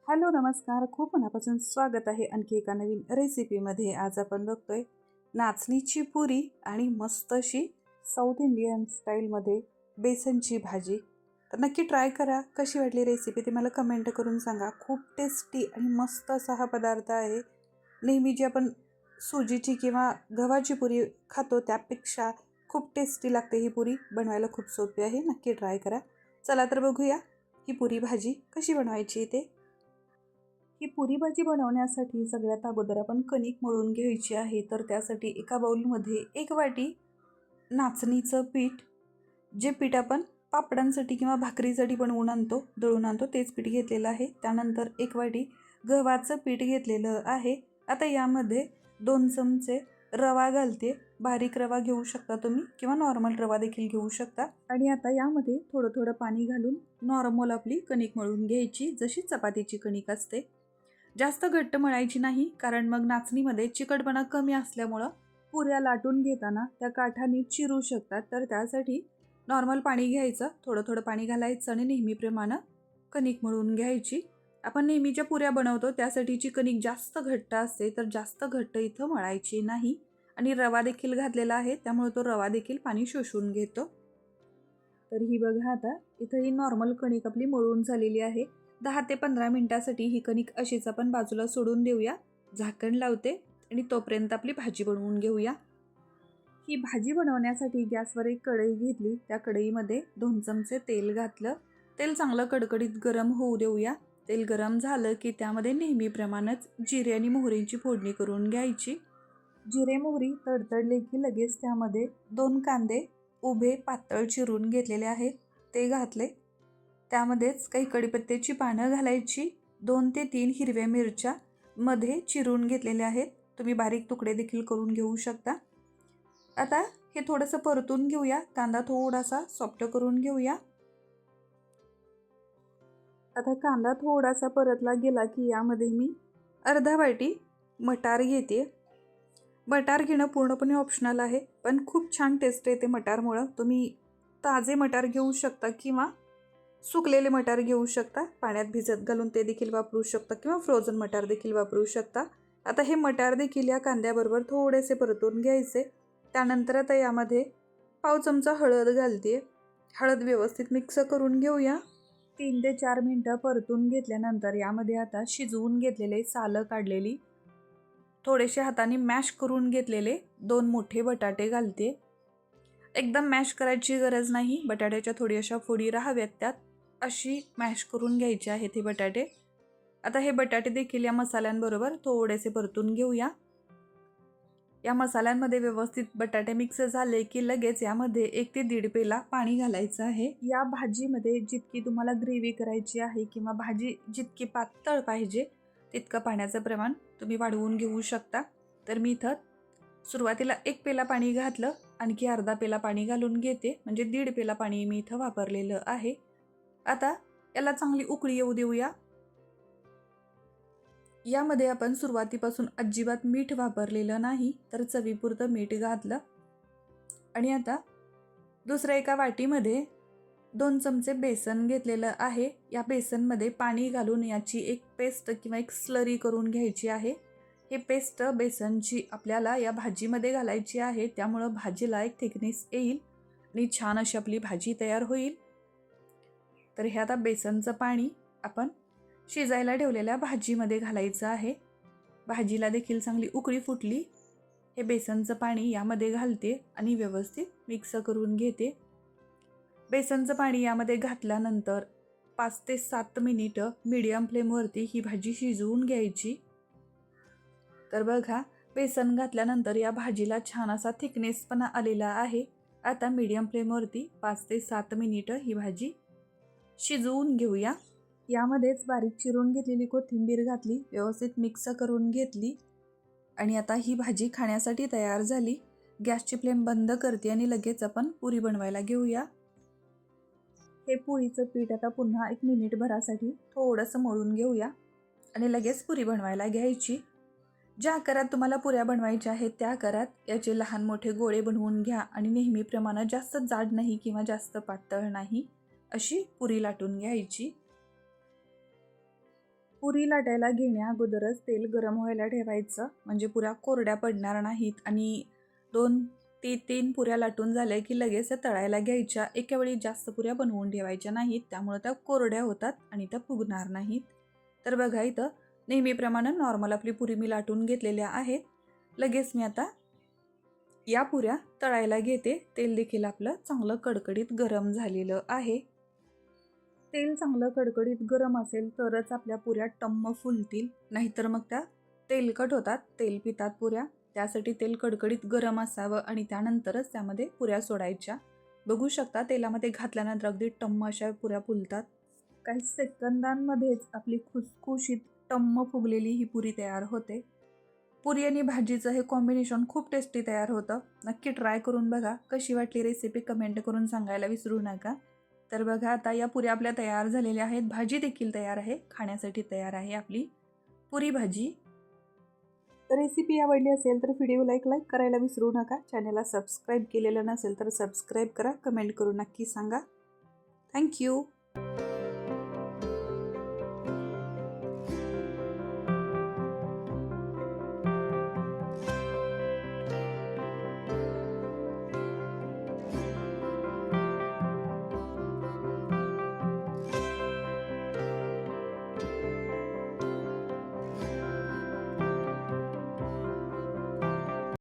Hello नमस्कार, खूप मनापासून स्वागत आहे आणखी एका नवीन रेसिपीमध्ये. आज आपण बघतोय नाचणीची पुरी आणि मस्त अशी साऊथ इंडियन स्टाईलमध्ये बेसनची भाजी. तर नक्की ट्राय करा. कशी वाटली रेसिपी ते मला कमेंट करून सांगा. खूप टेस्टी आणि मस्त असा हा पदार्थ आहे. नेहमी जी आपण सुजीची किंवा गव्हाची पुरी खातो त्यापेक्षा खूप टेस्टी लागते ही पुरी. बनवायला खूप सोपी आहे. नक्की ट्राय करा. चला तर बघूया ही पुरी भाजी कशी बनवायची ते. ही पुरी भाजी बनवण्यासाठी सगळ्यात अगोदर आपण कणिक मळून घ्यायची आहे. तर त्यासाठी एका बाउलमध्ये 1 वाटी नाचणीचं पीठ, जे पीठ आपण पापडांसाठी किंवा भाकरीसाठी बनवून आणतो, दळून आणतो, तेच पीठ घेतलेलं आहे. त्यानंतर 1 वाटी गव्हाचं पीठ घेतलेलं आहे. आता यामध्ये 2 चमचे रवा घालते. बारीक रवा घेऊ शकता तुम्ही किंवा नॉर्मल रवा देखील घेऊ शकता. आणि आता यामध्ये थोडं थोडं पाणी घालून नॉर्मल आपली कणिक मळून घ्यायची, जशी चपातीची कणिक असते. जास्त घट्ट मळायची नाही, कारण मग नाचणीमध्ये चिकटपणा कमी असल्यामुळं पुऱ्या लाटून घेताना त्या काठाने चिरू शकतात. तर त्यासाठी नॉर्मल पाणी घ्यायचं, थोडं थोडं पाणी घालायचं आणि नेहमीप्रमाणे कणिक मळून घ्यायची. आपण नेहमीच्या पुऱ्या बनवतो त्यासाठीची कणिक जास्त घट्ट असते, तर जास्त घट्ट इथं मळायची नाही. आणि रवा देखील घातलेला आहे, त्यामुळे तो रवा देखील पाणी शोषून घेतो. तर ही बघा, आता इथं ही नॉर्मल कणिक आपली मळून झालेली आहे. 10 ते 15 मिनिटासाठी ही कणिक अशीच आपण बाजूला सोडून देऊया. झाकण लावते आणि तोपर्यंत आपली भाजी बनवून घेऊया. ही भाजी बनवण्यासाठी गॅसवर एक कढई घेतली. त्या कढईमध्ये 2 चमचे तेल घातलं. तेल चांगलं कडकडीत गरम होऊ देऊया. तेल गरम झालं की त्यामध्ये नेहमीप्रमाणेच जिरे आणि मोहरीची फोडणी करून घ्यायची. जिरे मोहरी तडतडले की लगेच त्यामध्ये 2 कांदे उभे पातळ चिरून घेतलेले आहेत, ते घातले. त्यामध्येच काही कढीपत्त्याची पानं घालायची. 2 ते 3 हिरव्या मिरच्या मध्ये चिरून घेतलेल्या आहेत. तुम्ही बारीक तुकडे देखील करून घेऊ शकता. आता हे थोडंसं परतून घेऊया. कांदा थोडासा सॉफ्ट करून घेऊया. आता कांदा थोडासा परतला गेला की यामध्ये मी अर्धा वाटी मटार घेते. मटार घेणं पूर्णपणे ऑप्शनल आहे, पण खूप छान टेस्ट येते मटारमुळं. तुम्ही ताजे मटार घेऊ शकता किंवा सुकलेले मटार घेऊ शकता. पाण्यात भिजत घालून ते देखील वापरू शकता किंवा फ्रोझन मटार देखील वापरू शकता. आता हे मटार देखील या कांद्याबरोबर थोडेसे परतून घ्यायचे. त्यानंतर आता यामध्ये पाव चमचा हळद घालते. हळद व्यवस्थित मिक्स करून घेऊया. 3 ते 4 मिनटं परतून घेतल्यानंतर यामध्ये आता शिजवून घेतलेले, सालं काढलेली, थोडेसे हाताने मॅश करून घेतलेले 2 मोठे बटाटे घालते. एकदम मॅश करायची गरज नाही, बटाट्याच्या थोडी अशा फोडी राहाव्यात त्यात, अशी मॅश करून घ्यायचे आहेत हे बटाटे. आता हे बटाटे देखील या मसाल्यांबरोबर थोडेसे परतून घेऊया. या मसाल्यांमध्ये व्यवस्थित बटाटे मिक्स झाले की लगेच यामध्ये 1 ते 1.5 पेला पाणी घालायचं आहे. या भाजीमध्ये जितकी तुम्हाला ग्रेव्ही करायची आहे किंवा भाजी जितकी पातळ पाहिजे तितकं पाण्याचं प्रमाण तुम्ही वाढवून घेऊ शकता. तर मी इथं सुरुवातीला 1 पेला पाणी घातलं, आणखी अर्धा पेला पाणी घालून घेते, म्हणजे 1.5 पेला पाणी मी इथं वापरलेलं आहे. आता याला चांगली उकळी येऊ देऊया. यामध्ये आपण सुरुवातीपासून अजिबात मीठ वापरलेलं नाही, तर चवीपुरतं मीठ घातलं. आणि आता दुसऱ्या एका वाटीमध्ये 2 चमचे बेसन घेतलेलं आहे. या बेसनमध्ये पाणी घालून याची एक पेस्ट किंवा एक स्लरी करून घ्यायची आहे. हे पेस्ट बेसनची आपल्याला या भाजीमध्ये घालायची आहे, त्यामुळं भाजीला एक थिकनेस येईल आणि छान अशी आपली भाजी तयार होईल. तर हे आता बेसनचं पाणी आपण शिजायला ठेवलेल्या भाजीमध्ये घालायचं आहे. भाजीला देखील चांगली उकळी फुटली. हे बेसनचं पाणी यामध्ये घालते आणि व्यवस्थित मिक्स करून घेते. बेसनचं पाणी यामध्ये घातल्यानंतर 5 ते 7 मिनिटं मीडियम फ्लेमवरती ही भाजी शिजवून घ्यायची. तर बघा, बेसन घातल्यानंतर या भाजीला छान असा थिकनेसपणा आलेला आहे. आता मीडियम फ्लेमवरती 5 ते 7 मिनिटं ही भाजी शिजवून घेऊया. यामध्येच बारीक चिरून घेतलेली कोथिंबीर घातली, व्यवस्थित मिक्स करून घेतली आणि आता ही भाजी खाण्यासाठी तयार झाली. गॅसची फ्लेम बंद करते आणि लगेच आपण पुरी बनवायला घेऊया. हे पुरीचं पीठ आता पुन्हा 1 मिनिटभरासाठी थोडंसं मळून घेऊया आणि लगेच पुरी बनवायला घ्यायची. ज्या आकारात तुम्हाला पुऱ्या बनवायच्या आहेत त्या आकारात याचे लहान मोठे गोळे बनवून घ्या आणि नेहमीप्रमाणे जास्त जाड नाही किंवा जास्त पातळ नाही, अशी पुरी लाटून घ्यायची. पुरी लाटायला घेण्या अगोदरच तेल गरम व्हायला ठेवायचं, म्हणजे पुऱ्या कोरड्या पडणार नाहीत. आणि 2 ते 3 पुऱ्या लाटून झाल्या की लगेच त्या तळायला घ्यायच्या. एका वेळी जास्त पुऱ्या बनवून ठेवायच्या नाहीत, त्यामुळे त्या कोरड्या होतात आणि त्या फुगणार नाहीत. तर बघा इथं नेहमीप्रमाणे नॉर्मल आपली पुरी मी लाटून घेतलेल्या आहेत. लगेच मी आता या पुऱ्या तळायला घेते. तेल देखील आपलं चांगलं कडकडीत गरम झालेलं आहे. तेल चांगलं कडकडीत गरम असेल तरच आपल्या पुऱ्या टम्म फुलतील, नाहीतर मग त्या तेलकट होतात, तेल पितात पुऱ्या. त्यासाठी तेल कडकडीत गरम असावं आणि त्यानंतरच त्यामध्ये पुऱ्या सोडायच्या. बघू शकता तेलामध्ये घातल्यानंतर अगदी टम्म अशा पुऱ्या फुलतात. काही सेकंदांमध्येच आपली खुसखुशीत टम्म फुगलेली ही पुरी तयार होते. पुरी आणि भाजीचं हे कॉम्बिनेशन खूप टेस्टी तयार होतं. नक्की ट्राय करून बघा. कशी वाटली रेसिपी कमेंट करून सांगायला विसरू नका. तर बघा आता या पुऱ्या आपल्या तयार झालेल्या आहेत. भाजी देखील तयार आहे. खाण्यासाठी तयार आहे आपली पुरी भाजी. रेसिपी आवडली असेल तर व्हिडिओ लाईक करायला विसरू नका. चॅनलला सबस्क्राईब केलेलं नसेल तर सबस्क्राईब करा. कमेंट करून नक्की सांगा. थँक्यू.